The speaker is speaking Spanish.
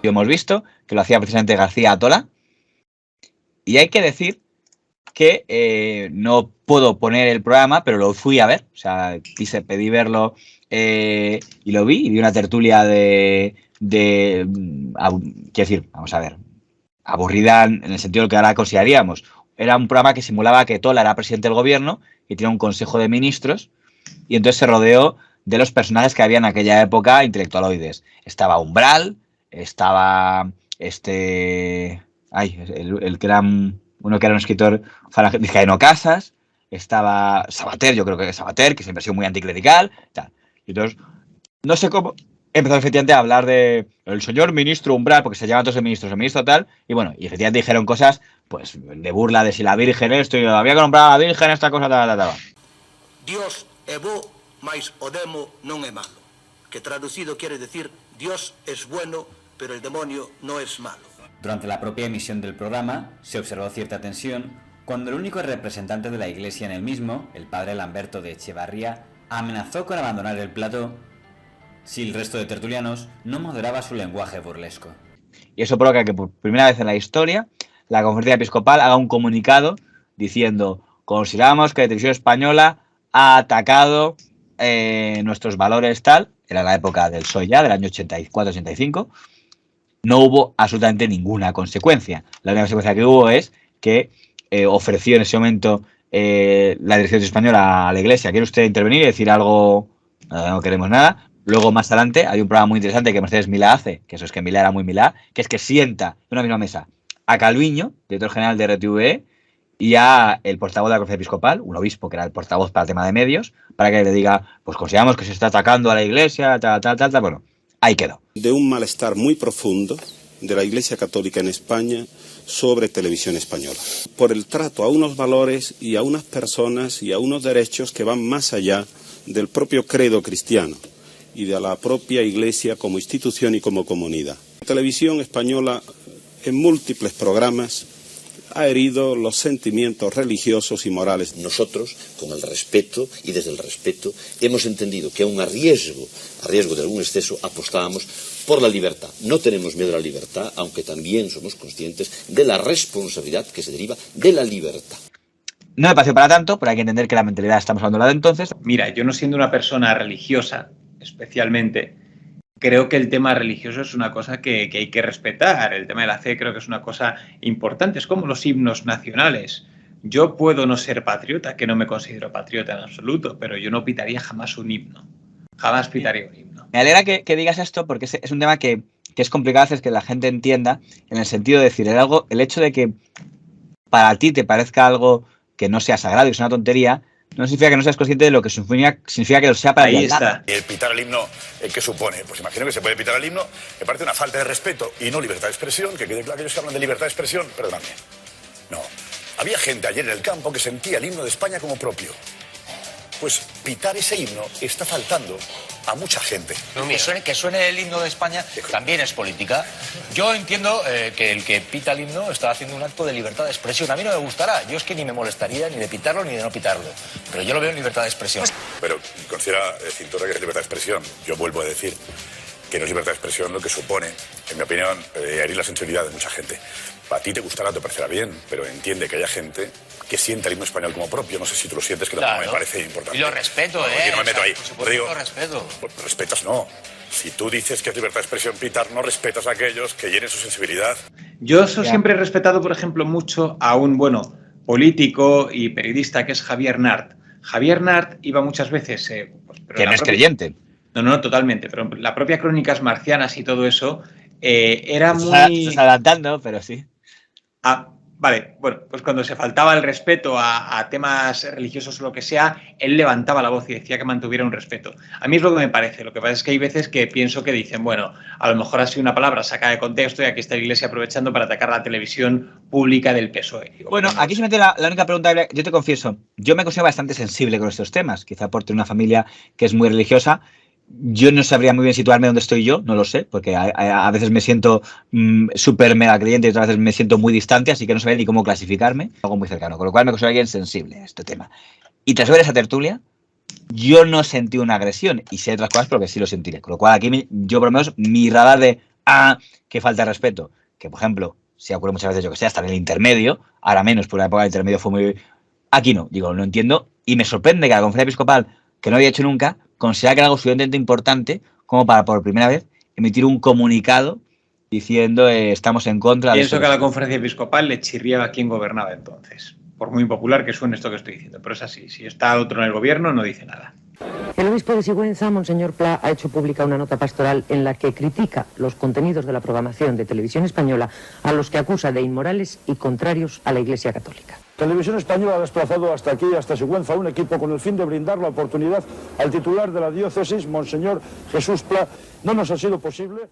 hemos visto, que lo hacía precisamente García Atola. Y hay que decir que no puedo poner el programa, pero lo fui a ver. O sea, pedí verlo y lo vi. Y vi una tertulia quiero decir, vamos a ver, aburrida en el sentido de lo que ahora consideraríamos. Era un programa que simulaba que Tola era presidente del gobierno y tenía un consejo de ministros. Y entonces se rodeó de los personajes que había en aquella época intelectualoides. Estaba Umbral, estaba el que era uno que era un escritor Vizcaíno Casas, estaba Sabater, yo creo que Sabater, que siempre ha sido muy anticlerical, tal. Y entonces, no sé cómo, empezó efectivamente a hablar de el señor ministro Umbral, porque se llaman todos el ministro tal, y bueno, y efectivamente dijeron cosas, pues, de burla de si la Virgen esto, y había que nombrar a la Virgen esta cosa, tal. Dios é bo, mas o demo non é malo. Que traducido quiere decir, Dios es bueno, pero el demonio no es malo. Durante la propia emisión del programa se observó cierta tensión cuando el único representante de la iglesia en el mismo, el padre Lamberto de Echevarría, amenazó con abandonar el plato si el resto de tertulianos no moderaba su lenguaje burlesco. Y eso provoca que por primera vez en la historia la Conferencia Episcopal haga un comunicado diciendo: consideramos que la televisión española ha atacado nuestros valores tal. Era la época del PSOE ya, del año 84-85. No hubo absolutamente ninguna consecuencia. La única consecuencia que hubo es que ofreció en ese momento la dirección española a la iglesia: ¿quiere usted intervenir y decir algo? No queremos nada. Luego, más adelante, hay un programa muy interesante que Mercedes Milá hace, que eso es que Milá era muy Milá, que es que sienta en una misma mesa a Calviño, director general de RTVE, y a el portavoz de la Conferencia Episcopal, un obispo que era el portavoz para el tema de medios, para que le diga, pues consideramos que se está atacando a la iglesia, tal. Bueno, ahí quedó. De un malestar muy profundo de la Iglesia Católica en España sobre Televisión Española, por el trato a unos valores y a unas personas y a unos derechos que van más allá del propio credo cristiano y de la propia Iglesia como institución y como comunidad. La Televisión Española, en múltiples programas, ha herido los sentimientos religiosos y morales. Nosotros, con el respeto y desde el respeto, hemos entendido que aun a riesgo de algún exceso, apostábamos por la libertad. No tenemos miedo a la libertad, aunque también somos conscientes de la responsabilidad que se deriva de la libertad. No me pareció para tanto, pero hay que entender que la mentalidad estamos hablando de entonces. Mira, yo no siendo una persona religiosa, especialmente, creo que el tema religioso es una cosa que hay que respetar. El tema de la fe creo que es una cosa importante. Es como los himnos nacionales. Yo puedo no ser patriota, que no me considero patriota en absoluto, pero yo no pitaría jamás un himno. Jamás pitaría un himno. Me alegra que digas esto porque es un tema que es complicado hacer que la gente entienda, en el sentido de decir el hecho de que para ti te parezca algo que no sea sagrado y es una tontería, no significa que no seas consciente de lo que significa que lo sea para ahí el está. El pitar el himno, ¿qué supone? Pues imagino que se puede pitar el himno, me parece una falta de respeto y no libertad de expresión, que quede claro que ellos que hablan de libertad de expresión, perdóname. No. Había gente ayer en el campo que sentía el himno de España como propio. Pues pitar ese himno está faltando a mucha gente. Que suene el himno de España también es política. Yo entiendo que el que pita el himno está haciendo un acto de libertad de expresión. A mí no me gustará. Yo es que ni me molestaría ni de pitarlo ni de no pitarlo. Pero yo lo veo en libertad de expresión. Pero considera Cintura que es libertad de expresión. Yo vuelvo a decir que no es libertad de expresión lo que supone, en mi opinión, herir la sensibilidad de mucha gente. A ti te gustará, te parecerá bien, pero entiende que haya gente que sienta el himno español como propio. No sé si tú lo sientes, que también me parece importante. Y lo respeto, Yo no me meto ahí. Por supuesto, digo, lo respeto. Pues respetas no. Si tú dices que es libertad de expresión pitar, no respetas a aquellos que hieren su sensibilidad. Yo siempre he respetado, por ejemplo, mucho a un, político y periodista que es Javier Nart. Javier Nart iba muchas veces... que no es creyente. No, totalmente. Pero la propia Crónicas Marcianas y todo eso era muy... Estás adelantando, pero sí. Vale, bueno, pues cuando se faltaba el respeto a temas religiosos o lo que sea, él levantaba la voz y decía que mantuviera un respeto. A mí es lo que me parece. Lo que pasa es que hay veces que pienso que dicen, bueno, a lo mejor ha sido una palabra sacada de contexto y aquí está la Iglesia aprovechando para atacar la televisión pública del PSOE. Bueno, aquí se mete la única pregunta. Yo te confieso, yo me considero bastante sensible con estos temas, quizá por tener una familia que es muy religiosa. Yo no sabría muy bien situarme donde estoy yo, no lo sé, porque a veces me siento súper mega creyente y otras veces me siento muy distante, así que no sabría ni cómo clasificarme, algo muy cercano, con lo cual me considero alguien sensible a este tema. Y tras ver esa tertulia, yo no sentí una agresión, y sé otras cosas porque sí lo sentiré, con lo cual aquí yo por lo menos mi radar de que falta de respeto, que por ejemplo, se ocurre muchas veces, yo que sé, hasta en el intermedio, ahora menos, por la época del intermedio fue muy... Aquí no, digo, no entiendo, y me sorprende que la Conferencia Episcopal, que no había hecho nunca, considera que era algo suficientemente importante como para por primera vez emitir un comunicado diciendo estamos en contra de... Pienso que a la Conferencia Episcopal le chirriaba quién gobernaba entonces, por muy impopular que suene esto que estoy diciendo, pero es así, si está otro en el gobierno no dice nada. El obispo de Sigüenza, Monseñor Pla, ha hecho pública una nota pastoral en la que critica los contenidos de la programación de Televisión Española, a los que acusa de inmorales y contrarios a la Iglesia Católica. Televisión Española ha desplazado hasta aquí, hasta Sigüenza, un equipo con el fin de brindar la oportunidad al titular de la diócesis, Monseñor Jesús Pla. No nos ha sido posible.